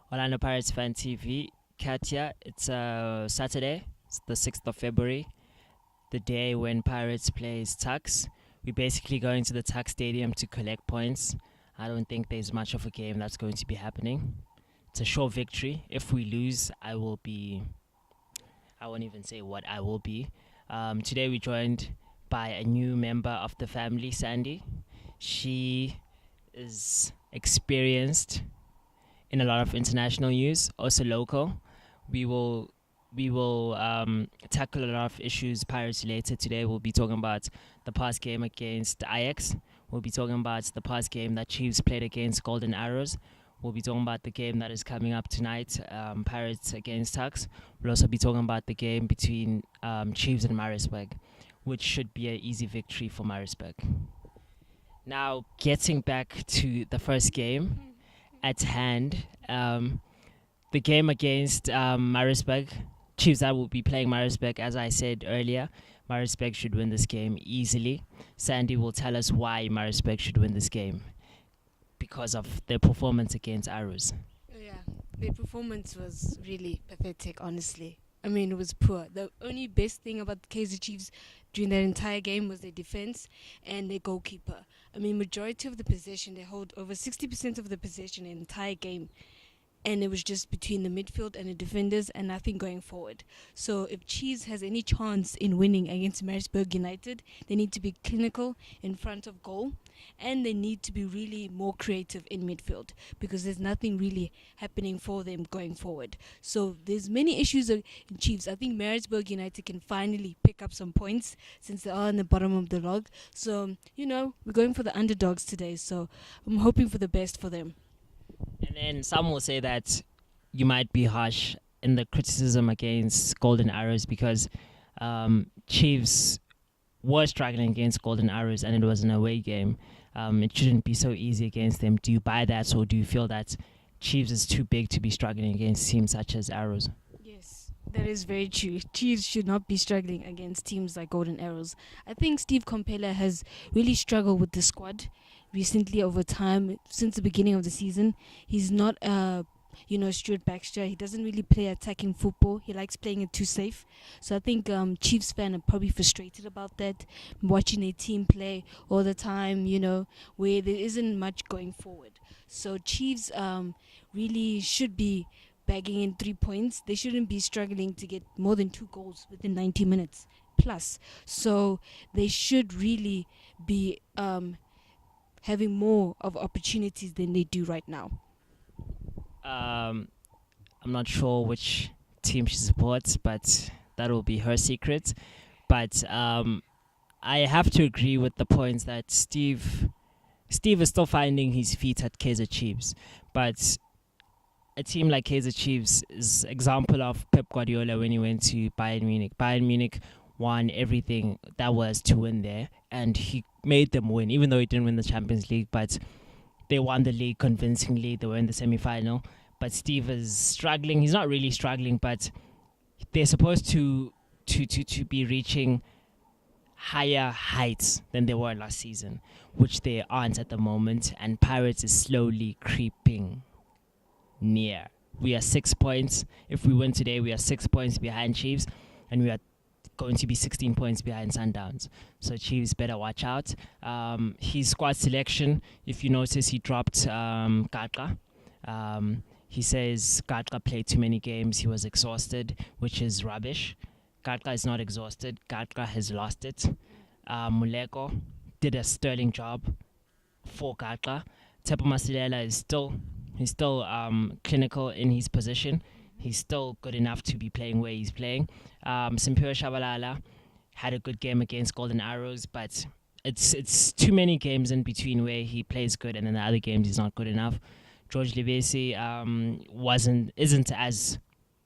Orlando Pirates Fan TV. Katya, it's Saturday, it's the 6th of February, the day when Pirates plays Tucks. We're basically going to the Tuck Stadium to collect points. I don't think there's much of a game that's going to be happening. It's a sure victory. If we lose, I won't even say what I will be. Today we're joined by a new member of the family, Sandy. She is experienced in a lot of international news, also local. We will tackle a lot of issues Pirates related today. We'll be talking about the past game against Ajax. We'll be talking about the past game that Chiefs played against Golden Arrows. We'll be talking about the game that is coming up tonight, Pirates against Tucks. We'll also be talking about the game between Chiefs and Marizburg, which should be an easy victory for Marizburg. Now, getting back to the first game at hand, the game against Marizburg, Chiefs that will be playing Marizburg, as I said earlier. Marizburg should win this game easily. Sandy will tell us why Marizburg should win this game because of their performance against Arrows. Yeah, their performance was really pathetic, honestly. I mean, it was poor. The only best thing about the Kaizer Chiefs during that entire game was their defense and their goalkeeper. I mean, majority of the possession, they hold over 60% of the possession in the entire game. And it was just between the midfield and the defenders and nothing going forward. So if Chiefs has any chance in winning against Marisburg United, they need to be clinical in front of goal and they need to be really more creative in midfield because there's nothing really happening for them going forward. So there's many issues in Chiefs. I think Marisburg United can finally pick up some points since they are in the bottom of the log. So, we're going for the underdogs today. So I'm hoping for the best for them. And then some will say that you might be harsh in the criticism against Golden Arrows because Chiefs were struggling against Golden Arrows and it was an away game. It shouldn't be so easy against them. Do you buy that, or do you feel that Chiefs is too big to be struggling against teams such as Arrows? Yes, that is very true. Chiefs should not be struggling against teams like Golden Arrows. I think Steve Compella has really struggled with the squad recently over time since the beginning of the season. He's not Stuart Baxter. He doesn't really play attacking football. He likes playing it too safe. So I think Chiefs fans are probably frustrated about that, watching their team play all the time, where there isn't much going forward. So Chiefs really should be bagging in 3 points. They shouldn't be struggling to get more than 2 goals within 90 minutes plus. So they should really be having more of opportunities than they do right now. I'm not sure which team she supports, but that will be her secret. But I have to agree with the points that Steve is still finding his feet at Kaizer Chiefs, but a team like Kaizer Chiefs is example of Pep Guardiola when he went to Bayern Munich. Bayern Munich won everything that was to win there, and he made them win, even though he didn't win the Champions League, but they won the league convincingly. They were in the semi-final. But Steve is struggling. He's not really struggling, but they're supposed to be reaching higher heights than they were last season, which they aren't at the moment. And Pirates is slowly creeping near. We are 6 points. If we win today, we are 6 points behind Chiefs, and we are going to be 16 points behind Sundowns. So Chiefs better watch out. His squad selection, if you notice, he dropped Kaka. He says Kaka played too many games. He was exhausted, which is rubbish. Kaka is not exhausted. Kaka has lost it. Muleko did a sterling job for Kaka. Tepo Masilela is still clinical in his position. He's still good enough to be playing where he's playing. Simpio Shabalala had a good game against Golden Arrows, but it's too many games in between where he plays good and then the other games he's not good enough. George Livesi isn't as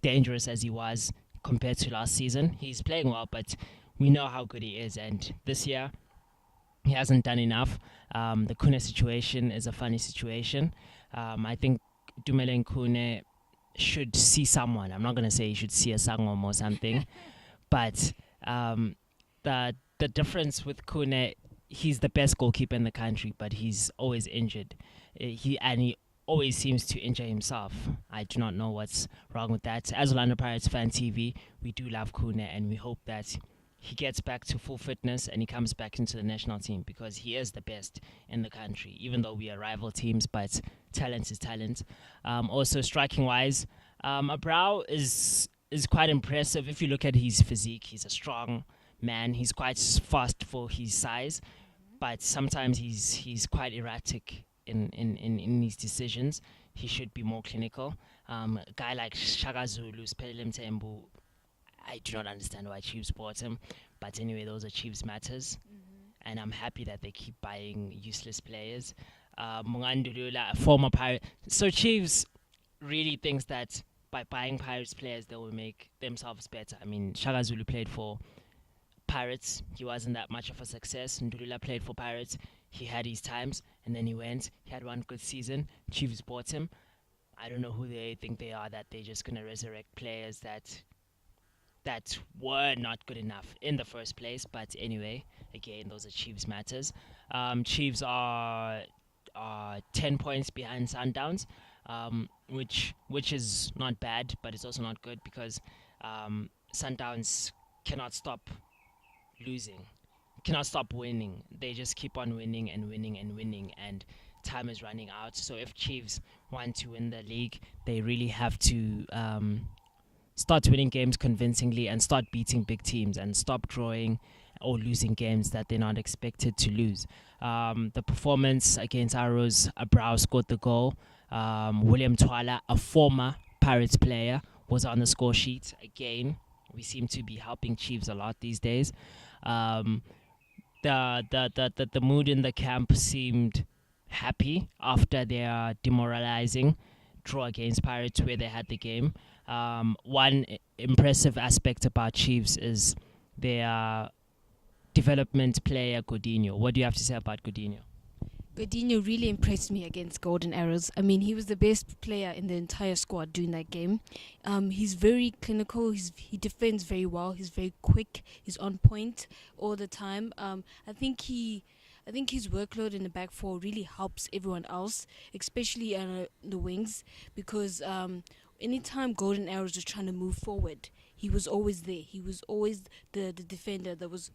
dangerous as he was compared to last season. He's playing well, but we know how good he is, and this year he hasn't done enough. The Kune situation is a funny situation. I think Dumele Kune should see someone. I'm not going to say he should see a Sangom or something, but the difference with Kune, he's the best goalkeeper in the country, but he's always injured. He always seems to injure himself. I do not know what's wrong with that. As Orlando Pirates Fan TV, we do love Kuna, and we hope that he gets back to full fitness and he comes back into the national team, because he is the best in the country, even though we are rival teams, but talent is talent. Also, striking wise, Abrao is quite impressive. If you look at his physique, he's a strong man. He's quite fast for his size, but sometimes he's quite erratic in his decisions. He should be more clinical. A guy like Shaka Zulu, Pelem Tembu, I do not understand why Chiefs bought him. But anyway, those are Chiefs matters. And I'm happy that they keep buying useless players. Mungandulula, a former Pirate. So Chiefs really thinks that by buying Pirates players, they will make themselves better. I mean, Shaka Zulu played for Pirates. He wasn't that much of a success. Ndulula played for Pirates. He had his times, and then he went. He had one good season. Chiefs bought him. I don't know who they think they are, that they're just going to resurrect players that were not good enough in the first place. But anyway, again, those are Chiefs matters. Chiefs are 10 points behind Sundowns, which is not bad, but it's also not good, because Sundowns cannot stop losing, cannot stop winning. They just keep on winning and winning and winning, and time is running out. So if Chiefs want to win the league, they really have to start winning games convincingly and start beating big teams and stop drawing or losing games that they're not expected to lose. The performance against Arrows, Abrao scored the goal. William Twala, a former Pirates player, was on the score sheet again. We seem to be helping Chiefs a lot these days. The mood in the camp seemed happy after their demoralizing draw against Pirates, where they had the game. One impressive aspect about Chiefs is their development player, Godinho. What do you have to say about Godinho? Godinho really impressed me against Golden Arrows. I mean, he was the best player in the entire squad during that game. He's very clinical. He defends very well. He's very quick. He's on point all the time. I think his workload in the back four really helps everyone else, especially the wings, because anytime Golden Arrows was trying to move forward, he was always there. He was always the defender that was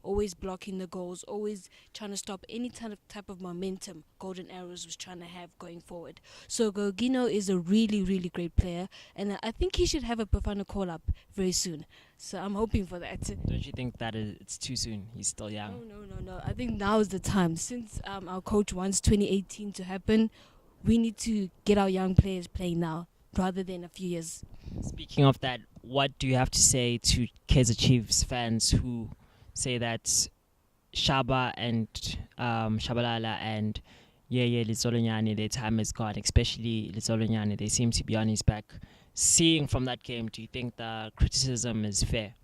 always blocking the goals, always trying to stop any type of momentum Golden Arrows was trying to have going forward. So Gogino is a really, really great player, and I think he should have a Bafana call-up very soon. So I'm hoping for that. Don't you think that it's too soon? He's still young. No. I think now is the time. Since our coach wants 2018 to happen, we need to get our young players playing now rather than a few years. Speaking of that, what do you have to say to Kaizer Chiefs fans who say that Shaba and Shabalala and Litsolonyane, their time is gone, especially Litsolonyane, they seem to be on his back. Seeing from that game, do you think the criticism is fair?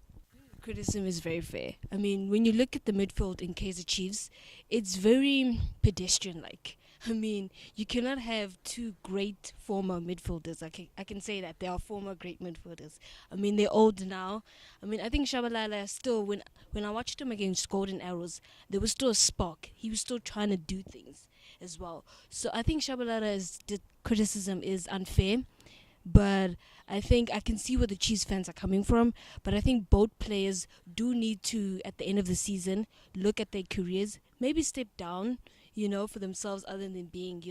Criticism is very fair. I mean, when you look at the midfield in Kaizer Chiefs, it's very pedestrian-like. I mean, you cannot have two great former midfielders. I can say that they are former great midfielders. I mean, they're old now. I mean, I think Shabalala still, when I watched him against Golden Arrows, there was still a spark. He was still trying to do things as well. So I think Shabalala's criticism is unfair. But I think I can see where the Chiefs fans are coming from. But I think both players do need to, at the end of the season, look at their careers, maybe step down, for themselves, other than being,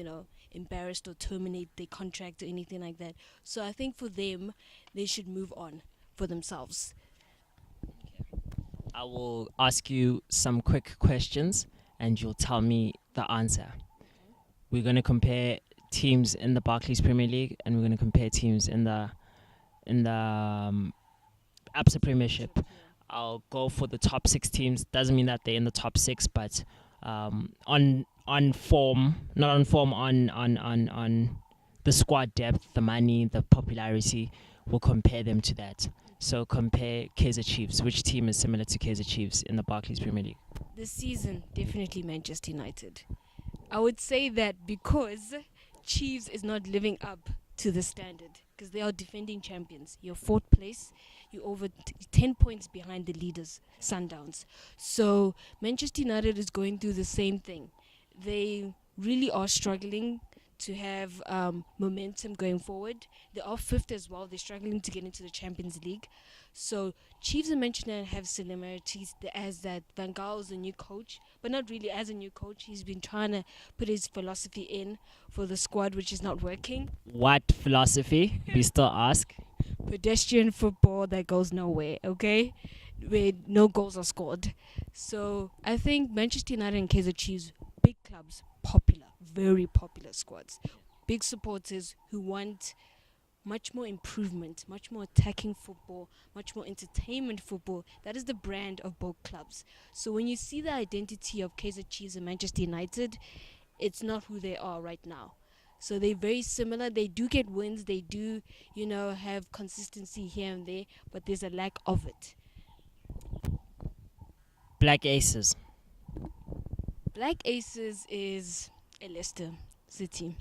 embarrassed or terminate their contract or anything like that. So I think for them, they should move on for themselves. I will ask you some quick questions and you'll tell me the answer. We're going to compare teams in the Barclays Premier League and we're going to compare teams in the ABSA Premiership. I'll go for the top 6 teams. Doesn't mean that they're in the top 6, but on form, not on form, on the squad depth, the money, the popularity, we'll compare them to that. So compare Kaizer Chiefs. Which team is similar to Kaizer Chiefs in the Barclays Premier League? This season, definitely Manchester United. I would say that because Chiefs is not living up to the standard, because they are defending champions. You're 4th place. You're over 10 points behind the leaders, Sundowns. So Manchester United is going through the same thing. They really are struggling to have momentum going forward. They are fifth as well. They're struggling to get into the Champions League. So Chiefs and Manchester United have similarities as that Van Gaal is a new coach, but not really as a new coach. He's been trying to put his philosophy in for the squad, which is not working. What philosophy? We still ask. Pedestrian football that goes nowhere, okay? Where no goals are scored. So I think Manchester United and Kaizer Chiefs, big clubs, popular, very popular squads, big supporters who want much more improvement, much more attacking football, much more entertainment football. That is the brand of both clubs. So when you see the identity of Kaizer Chiefs and Manchester United, it's not who they are right now. So they're very similar. They do get wins. They do, have consistency here and there, but there's a lack of it. Black Aces. Black Aces is a Leicester City.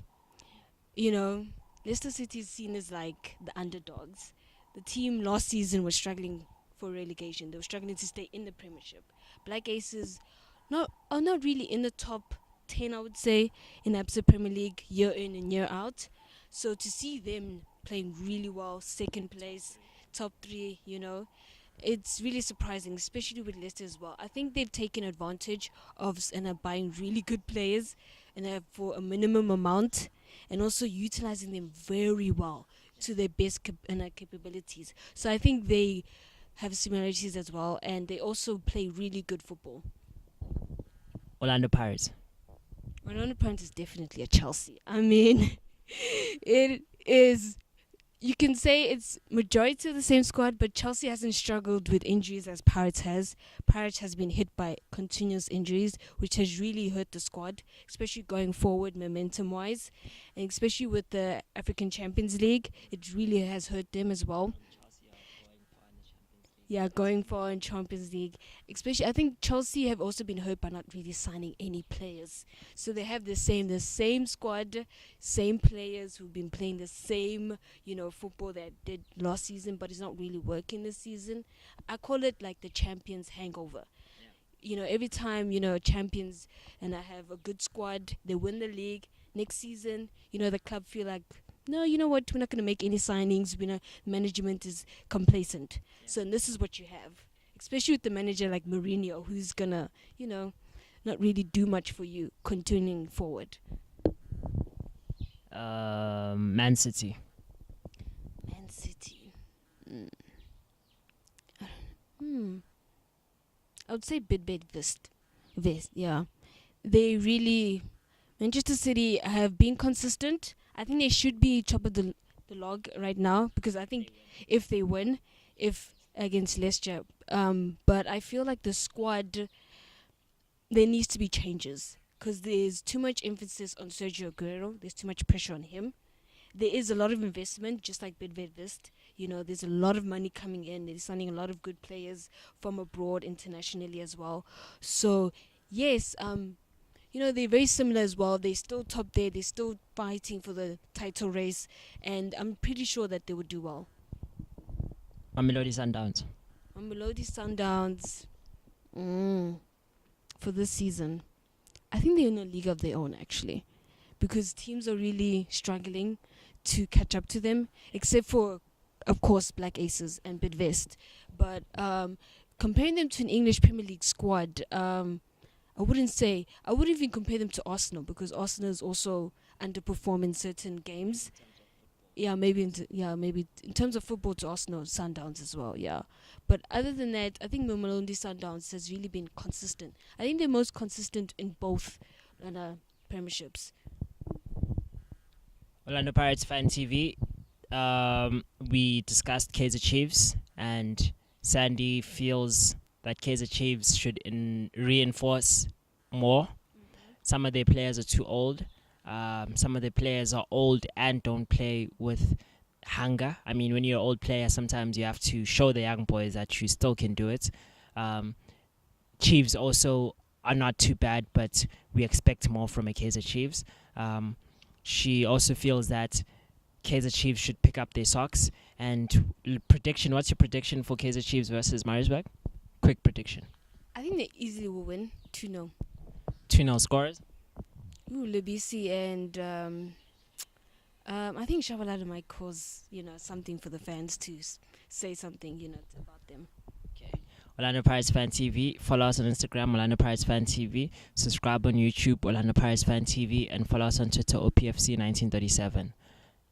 Leicester City is seen as like the underdogs. The team last season was struggling for relegation. They were struggling to stay in the Premiership. Black Aces are not really in the top 10, I would say, in the absolute Premier League year in and year out. So to see them playing really well, second place, top 3, it's really surprising, especially with Leicester as well. I think they've taken advantage of and are buying really good players and for a minimum amount, and also utilizing them very well to their best capabilities. So I think they have similarities as well, and they also play really good football. Orlando Pirates. Orlando Pirates is definitely a Chelsea. I mean, it is. You can say it's majority of the same squad, but Chelsea hasn't struggled with injuries as Pirates has. Pirates has been hit by continuous injuries, which has really hurt the squad, especially going forward momentum-wise, and especially with the African Champions League, it really has hurt them as well. Yeah, going far in Champions League. Especially, I think Chelsea have also been hurt by not really signing any players. So they have the same squad, same players who've been playing the same, football that did last season, but it's not really working this season. I call it like the champions hangover. Every time, champions and I have a good squad, they win the league. Next season, the club feel like, no, you know what, we're not going to make any signings. Management is complacent. So and this is what you have, especially with the manager like Mourinho, who's going to, not really do much for you continuing forward. Man City. Man City. I would say Bidbed Vist. Yeah. They really, Manchester City have been consistent. I think they should be top of the log right now, because I think if they win, if against Leicester, but I feel like the squad, there needs to be changes, because there's too much emphasis on Sergio Aguero. There's too much pressure on him. There is a lot of investment, just like Bidvest Vist. There's a lot of money coming in. They're signing a lot of good players from abroad, internationally as well. So, yes, they're very similar as well. They're still top there. They're still fighting for the title race. And I'm pretty sure that they would do well. Mamelodi Sundowns. Mamelodi Sundowns, for this season, I think they're in a league of their own, actually. Because teams are really struggling to catch up to them, except for, of course, Black Aces and Bidvest. But comparing them to an English Premier League squad, I wouldn't even compare them to Arsenal, because Arsenal is also underperforming in certain games. Maybe in terms of football, to Arsenal, Sundowns as well. Yeah, but other than that, I think Mamelodi Sundowns has really been consistent. I think they're most consistent in both premierships. Orlando Pirates Fan TV. We discussed Kaizer Chiefs, and Sandy feels that Kaizer Chiefs should reinforce more. Some of their players are too old. Some of the players are old and don't play with hunger. I mean, when you're an old player, sometimes you have to show the young boys that you still can do it. Chiefs also are not too bad, but we expect more from a Kaizer Chiefs. She also feels that Kaizer Chiefs should pick up their socks. And prediction, what's your prediction for Kaizer Chiefs versus Marizburg? Quick prediction. I think they easily will win 2-0. 2-0 scorers? Lebisi and I think Shabalala might cause something for the fans to say something about them. Okay. Orlando Pirates Fan TV. Follow us on Instagram, Orlando Pirates Fan TV. Subscribe on YouTube, Orlando Pirates Fan TV, and follow us on Twitter, OPFC 1937.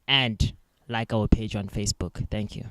And like our page on Facebook. Thank you.